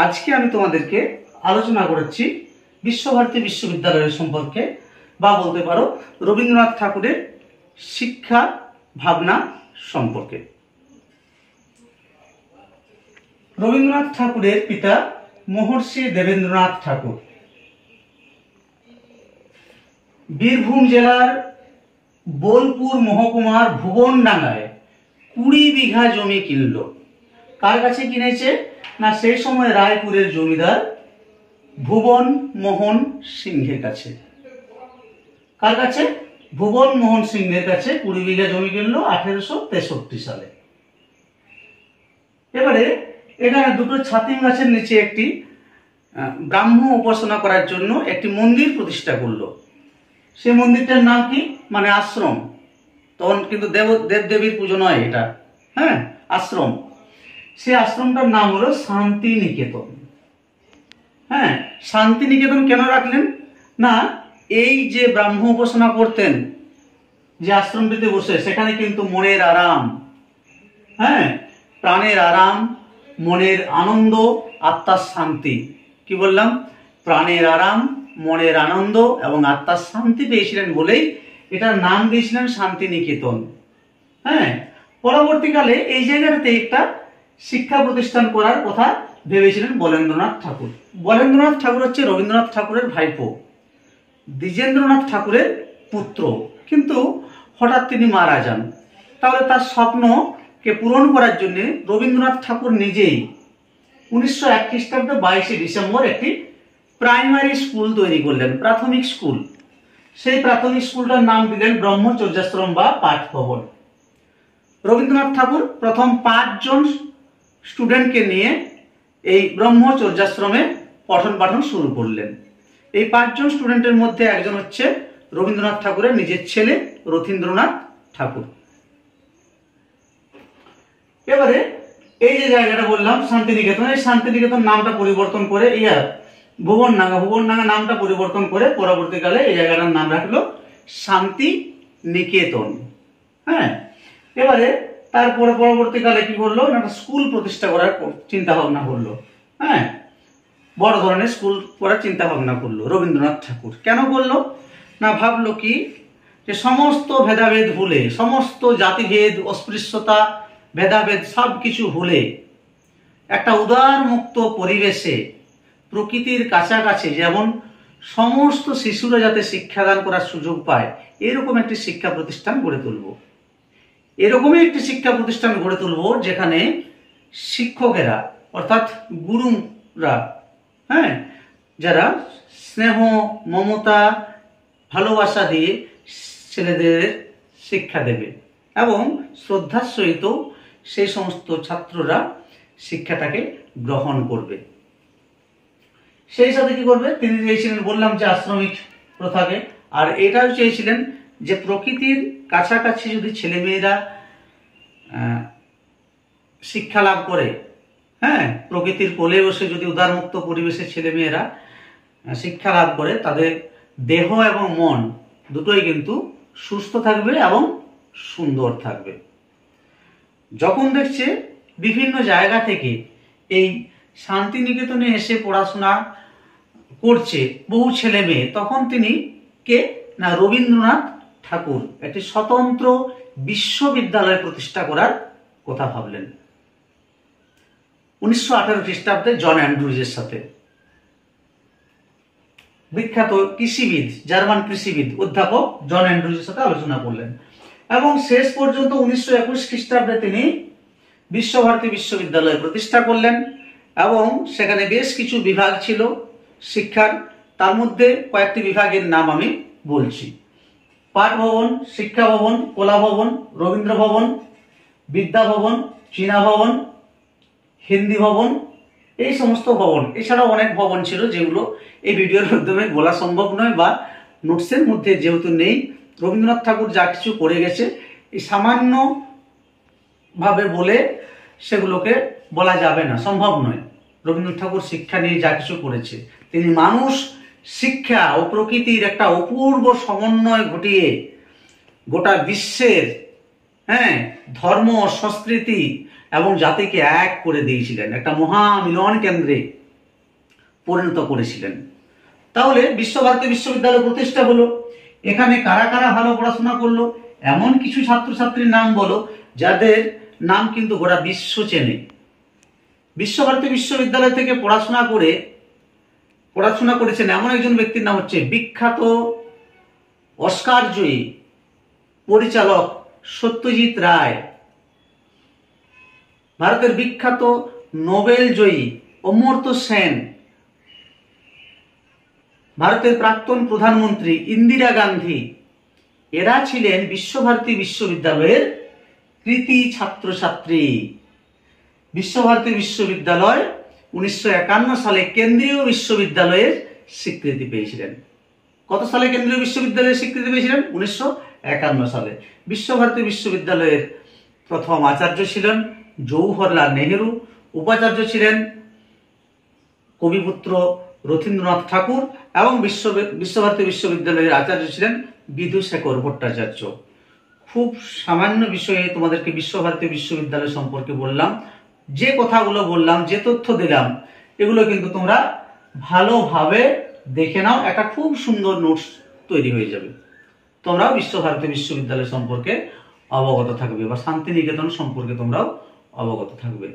আজকে আমি তোমাদেরকে আলোচনা করেছি বিশ্বভারতী বিশ্ববিদ্যালয়ের সম্পর্কে, বা বলতে পারো রবীন্দ্রনাথ ঠাকুরের শিক্ষা ভাবনা সম্পর্কে। রবীন্দ্রনাথ ঠাকুরের পিতা মহর্ষি দেবেন্দ্রনাথ ঠাকুর বীরভূম জেলার বোলপুর মহকুমার ভুবনডাঙ্গায় 20 বিঘা জমি কিনল। কার কাছে কিনেছে? না, সেই সময় রায়পুরের জমিদার ভুবন মোহন সিংহের কাছে। কার কাছে? ভুবন মোহন সিংহের কাছে 20 বিঘা জমি কিনলো 1863 সালে। এবারে এখানে দুটো ছাতিম গাছের নিচে একটি ব্রাহ্ম উপাসনা করার জন্য একটি মন্দির প্রতিষ্ঠা করলো। সেই মন্দিরটার নাম কি? মানে আশ্রম। তখন কিন্তু দেবদেবীর পুজো নয় এটা, হ্যাঁ, আশ্রম। সেই আশ্রমটার নাম হলো শান্তিনিকেতন। হ্যাঁ, শান্তিনিকেতন কেন রাখলেন? না, এই যে ব্রাহ্ম উপাসনা করতেন যে আশ্রমটিতে বসে, সেখানে কিন্তু মনের আরাম, হ্যাঁ, প্রাণের আরাম, মনের আনন্দ, আত্মার শান্তি। কি বললাম? প্রাণের আরাম, মনের আনন্দ এবং আত্মার শান্তি পেয়েছিলেন বলেই এটার নাম দিয়েছিলেন শান্তিনিকেতন। হ্যাঁ, পরবর্তীকালে এই জায়গাটাতে একটা শিক্ষা প্রতিষ্ঠান করার কথা ভেবেছিলেন বলেন্দ্রনাথ ঠাকুর। বলেন্দ্রনাথ ঠাকুর হচ্ছে রবীন্দ্রনাথ ঠাকুরের ভাইপো, দ্বিজেন্দ্রনাথ ঠাকুরের পুত্র, কিন্তু হঠাৎ তিনি মারা যান। তাহলে তার স্বপ্নকে পূরণ করার জন্য রবীন্দ্রনাথ ঠাকুর নিজেই 1901 খ্রিস্টাব্দে 22শে ডিসেম্বর একটি প্রাইমারি স্কুল তৈরি করলেন, প্রাথমিক স্কুল। সেই প্রাথমিক স্কুলটার নাম দিলেন ব্রহ্মচর্যাশ্রম বা পাঠ ভবন। রবীন্দ্রনাথ ঠাকুর প্রথম 5 জন স্টুডেন্টকে নিয়ে এই ব্রহ্মচর্যাশ্রমে পঠন পাঠন শুরু করলেন। এই 5 জন স্টুডেন্টের মধ্যে একজন হচ্ছে রবীন্দ্রনাথ ঠাকুরের নিজের ছেলে রথীন্দ্রনাথ ঠাকুর। এবারে এই যে জায়গাটা বললাম শান্তিনিকেতন, এই শান্তিনিকেতন নামটা পরিবর্তন করে ভুবনডাঙ্গা নামটা পরিবর্তন করে পরবর্তীকালে এই জায়গাটার নাম রাখলো শান্তিনিকেতন। হ্যাঁ, এবারে তারপরে পরবর্তীকালে কি করলো? একটা স্কুল প্রতিষ্ঠা করার চিন্তা ভাবনা করলো। হ্যাঁ, বড় ধরনের স্কুল করার চিন্তা ভাবনা করলো রবীন্দ্রনাথ ঠাকুর। কেন করলো? না, ভাবলো কি যে সমস্ত ভেদাভেদ ভুলে, সমস্ত জাতিভেদ, অস্পৃশ্যতা, ভেদাভেদ সব কিছু ভুলে একটা উদার মুক্ত পরিবেশে প্রকৃতির কাছাকাছি যেমন সমস্ত শিশুরা যাতে শিক্ষাদান করার সুযোগ পায়, এরকম একটি শিক্ষা প্রতিষ্ঠান গড়ে তুলব। এরকমই একটি শিক্ষা প্রতিষ্ঠান গড়ে তুলব যেখানে শিক্ষকেরা অর্থাৎ গুরুরা, হ্যাঁ, যারা স্নেহ, মমতা, ভালোবাসা দিয়ে ছেলেদের শিক্ষা দেবে এবং শ্রদ্ধার সহিত সেই সমস্ত ছাত্ররা শিক্ষাটাকে গ্রহণ করবে। সেই সাথে কি করবে? তিনি চেয়েছিলেন, বললাম যে আশ্রমিক প্রথাকে, আর এটাও চেয়েছিলেন যে প্রকৃতির কাছাকাছি যদি ছেলেমেয়েরা শিক্ষা লাভ করে, হ্যাঁ, প্রকৃতির কোলে বসে যদি উদারমুক্ত পরিবেশে ছেলেমেয়েরা শিক্ষা লাভ করে, তাদের দেহ এবং মন দুটোই কিন্তু সুস্থ থাকবে এবং সুন্দর থাকবে। যখন দেখছে বিভিন্ন জায়গা থেকে এই শান্তিনিকেতনে এসে পড়াশোনা করছে বহু ছেলে মেয়ে, তখন তিনি কে? না, রবীন্দ্রনাথ ঠাকুর একটি স্বতন্ত্র বিশ্ববিদ্যালয় প্রতিষ্ঠা করার কথা ভাবলেন 1918 খ্রিস্টাব্দে জন অ্যান্ড্রুজের সাথে। বিখ্যাত কৃষিবিদ, জার্মান কৃষিবিদ অধ্যাপক জন অ্যান্ড্রুজের সাথে আলোচনা করলেন এবং শেষ পর্যন্ত 1921 খ্রিস্টাব্দে তিনি বিশ্বভারতী বিশ্ববিদ্যালয় প্রতিষ্ঠা করলেন এবং সেখানে বেশ কিছু বিভাগ ছিল শিক্ষার। তার মধ্যে কয়েকটি বিভাগের নাম আমি বলছি: পাঠ ভবন, শিক্ষা ভবন, কলা ভবন, রবীন্দ্র ভবন, বিদ্যা ভবন, চীনা ভবন, হিন্দি ভবন, এই সমস্ত ভবন। এছাড়াও অনেক ভবন ছিল যেগুলো এই ভিডিওর মাধ্যমে বলা সম্ভব নয় বা নোটসের মধ্যে যেহেতু নেই। রবীন্দ্রনাথ ঠাকুর যা কিছু করে গেছে, এই সামান্য ভাবে বলে সেগুলোকে বলা যাবে না, সম্ভব নয়। রবীন্দ্রনাথ ঠাকুর শিক্ষা নিয়ে যা কিছু করেছে, তিনি মানুষ, শিক্ষা ও প্রকৃতির একটা অপূর্ব সমন্বয় ঘটিয়ে গোটা বিশ্বের, হ্যাঁ, ধর্ম, সংস্কৃতি এবং জাতিকে এক করে দিয়েছিলেন একটা মহামিলন কেন্দ্রে পরিণত করেছিলেন। তাহলে বিশ্বভারতী বিশ্ববিদ্যালয় প্রতিষ্ঠা হলো। এখানে কারা কারা ভালো পড়াশোনা করলো, এমন কিছু ছাত্রছাত্রীর নাম বলো যাদের নাম কিন্তু গোটা বিশ্ব চেনে। বিশ্বভারতী বিশ্ববিদ্যালয় থেকে পড়াশোনা করেছেন এমন একজন ব্যক্তির নাম হচ্ছে বিখ্যাত অস্কার জয়ী পরিচালক সত্যজিৎ রায়, ভারতের বিখ্যাত নোবেল জয়ী অমর্ত্য সেন, ভারতের প্রাক্তন প্রধানমন্ত্রী ইন্দিরা গান্ধী, এরা ছিলেন বিশ্বভারতী বিশ্ববিদ্যালয়ের কৃতি ছাত্রছাত্রী। বিশ্বভারতী বিশ্ববিদ্যালয় 1951 সালে কেন্দ্রীয় বিশ্ববিদ্যালয়ের স্বীকৃতি পেয়েছিলেন। কত সালে কেন্দ্রীয় বিশ্ববিদ্যালয়ের স্বীকৃতি পেয়েছিলেন? 1951 সালে। বিশ্বভারতী বিশ্ববিদ্যালয়ের প্রথম আচার্য ছিলেন জওহরলাল নেহেরু, উপাচার্য ছিলেন কবিপুত্র রথীন্দ্রনাথ ঠাকুর এবং বিশ্বভারতী বিশ্ববিদ্যালয়ের আচার্য ছিলেন বিধুশেখর ভট্টাচার্য। খুব সামান্য বিষয়ে তোমাদেরকে বিশ্বভারতী বিশ্ববিদ্যালয় সম্পর্কে বললাম। যে কথাগুলো বললাম, যে তথ্য দিলাম, এগুলো কিন্তু তোমরা ভালোভাবে দেখে নাও, একটা খুব সুন্দর নোটস তৈরি হয়ে যাবে। তোমরাও বিশ্বভারতী বিশ্ববিদ্যালয় সম্পর্কে অবগত থাকবে বা শান্তিনিকেতন সম্পর্কে তোমরাও অবগত থাকবে।